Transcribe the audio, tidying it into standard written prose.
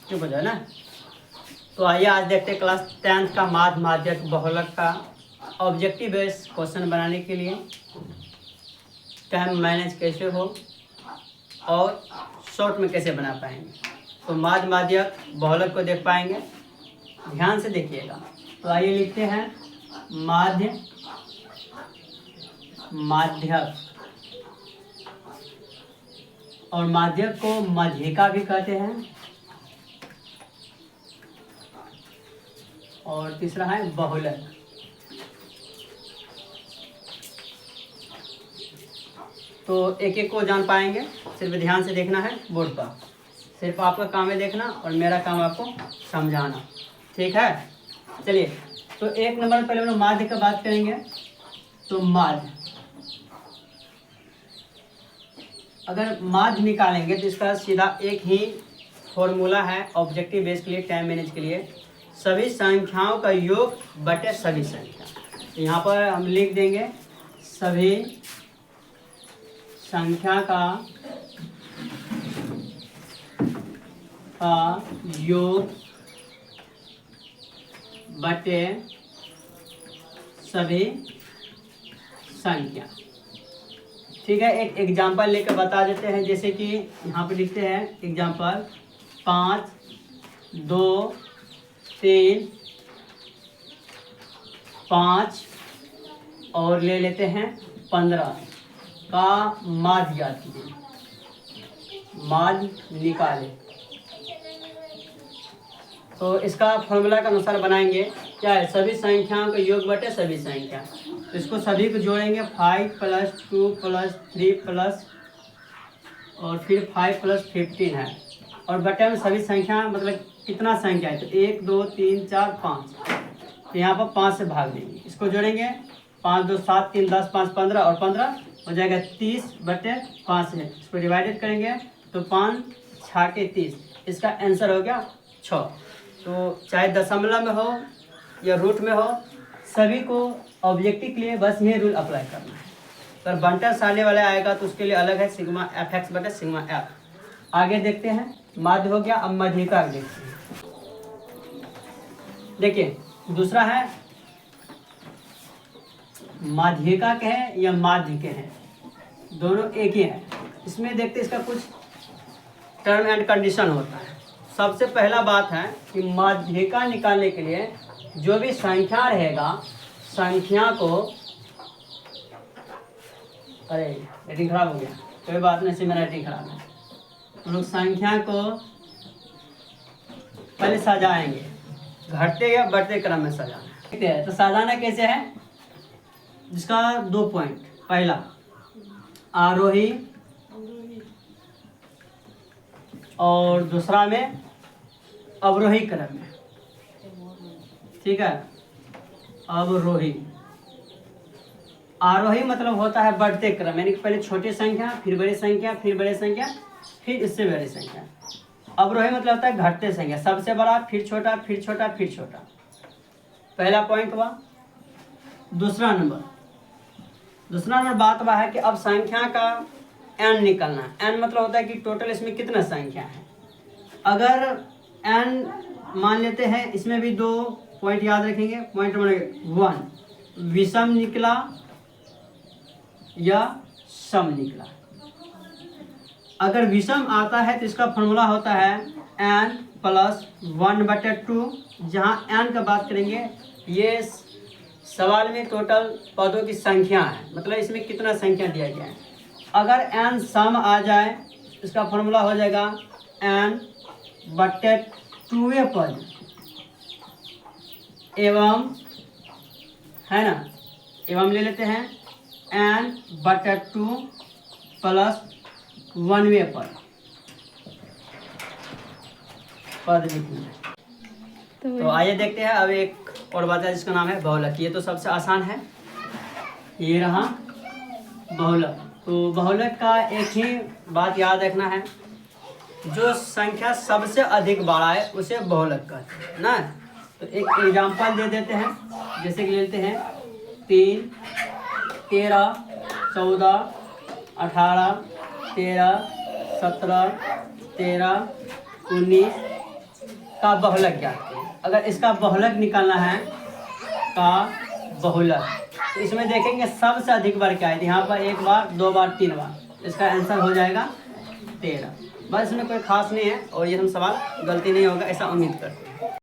चुप हो जाओ ना। तो आइए आज देखते हैं क्लास 10th का माध्यक बहुलक का ऑब्जेक्टिव बेस्ड क्वेश्चन बनाने के लिए टाइम मैनेज कैसे हो और शॉर्ट में कैसे बना पाएंगे। तो माध्यक बहुलक को देख पाएंगे, ध्यान से देखिएगा। तो आइए लिखते हैं माध्यक, और माध्यक को मध्यिका भी कहते हैं, और तीसरा है बहुलक। तो एक एक को जान पाएंगे, सिर्फ ध्यान से देखना है बोर्ड पर। सिर्फ आपका काम है देखना और मेरा काम आपको समझाना, ठीक है। चलिए, तो एक नंबर पहले हम लोग माध्य का बात करेंगे। तो माध्य, अगर माध्य निकालेंगे तो इसका सीधा एक ही फॉर्मूला है ऑब्जेक्टिव बेस के लिए, टाइम मैनेज के लिए, सभी संख्याओं का योग बटे सभी संख्या। तो यहाँ पर हम लिख देंगे सभी संख्या का योग बटे सभी संख्या। ठीक है, एक एग्जांपल लेकर बता देते हैं। जैसे कि यहाँ पे लिखते हैं एग्जांपल 5, 2, 3, 5 और ले लेते हैं 15 का माध्य ज्ञात कीजिए। माध्य निकाले तो इसका फॉर्मूला के अनुसार बनाएंगे। क्या है? सभी संख्याओं का योग बटे सभी संख्या। तो इसको सभी को जोड़ेंगे, 5 + 2 + 3 प्लस और फिर 5 + 15 है, और बटे में सभी संख्या मतलब कितना संख्या है, तो 1 2 3 4 5। तो यहाँ पर 5 से भाग देंगे, इसको जोड़ेंगे, 5 2 7 3 10 5 15 और 15 हो जाएगा 30 बटे 5 है। इसको डिवाइडेड करेंगे तो 5 6 30, इसका आंसर हो गया 6। तो चाहे दशमलव में हो या रूट में हो, सभी को ऑब्जेक्टिव के लिए बस ये रूल अप्लाई करना है। अगर बंटर साले वाला आएगा तो उसके लिए अलग है, सिग्मा fx बटे सिग्मा f। आगे देखते हैं, माध्य हो गया, अब मध्यिका देखते हैं। देखिए दूसरा है माध्यिका के हैं या माध्य के हैं, दोनों एक ही है। इसमें देखते हैं इसका कुछ टर्म एंड कंडीशन होता है। सबसे पहला बात है कि माध्यिका निकालने के लिए जो भी संख्या रहेगा, संख्या को, अरे रेटिंग खराब हो गया, कोई बात नहीं, मेरा रेटिंग खराब है। हम लोग संख्या को पहले सजाएंगे, घटते या बढ़ते क्रम में सजाना है। ठीक है, तो सजाना कैसे है, जिसका 2 पॉइंट, पहला आरोही और दूसरा में अवरोही क्रम में। ठीक है, अवरोही। आरोही मतलब होता है बढ़ते क्रम, यानी कि पहले छोटी संख्या, फिर बड़ी संख्या, फिर बड़ी संख्या, फिर इससे बड़ी संख्या। अवरोही मतलब होता है घटते संख्या, सबसे बड़ा, फिर छोटा, फिर छोटा, फिर छोटा। पहला पॉइंट हुआ। दूसरा नंबर बात वह है कि अब संख्या का n निकलना है। n मतलब होता है कि टोटल इसमें कितना संख्या है। अगर n मान लेते हैं, इसमें भी 2 पॉइंट याद रखेंगे। पॉइंट नंबर 1 विषम निकला या सम निकला। अगर विषम आता है तो इसका फॉर्मूला होता है n + 1/2। जहाँ n का बात करेंगे, ये सवाल में टोटल पदों की संख्या है, मतलब इसमें कितना संख्या दिया गया है। अगर n सम आ जाए, इसका फॉर्मूला हो जाएगा n/2 पद एवं, है ना, एवं ले लेते हैं n/2 + 1वें पद लिखना है। तो आइए देखते हैं अब एक और बात है जिसका नाम है बहुलक। ये तो सबसे आसान है, ये रहा बहुलक। तो बहुलक का एक ही बात याद रखना है, जो संख्या सबसे अधिक बड़ा है उसे बहुलक कहते हैं ना। तो एक एग्जांपल दे देते हैं, जैसे कि लेते हैं 3, 13, 14, 18, 13, 17, 13, 19, का बहुलक ज्ञात करें। अगर इसका बहुलक निकालना है, का बहुलक, तो इसमें देखेंगे सबसे अधिक बार क्या है, यहाँ पर 1 बार 2 बार 3 बार, इसका आंसर हो जाएगा 13। बस इसमें कोई खास नहीं है और ये हम सवाल गलती नहीं होगा ऐसा उम्मीद करते हैं।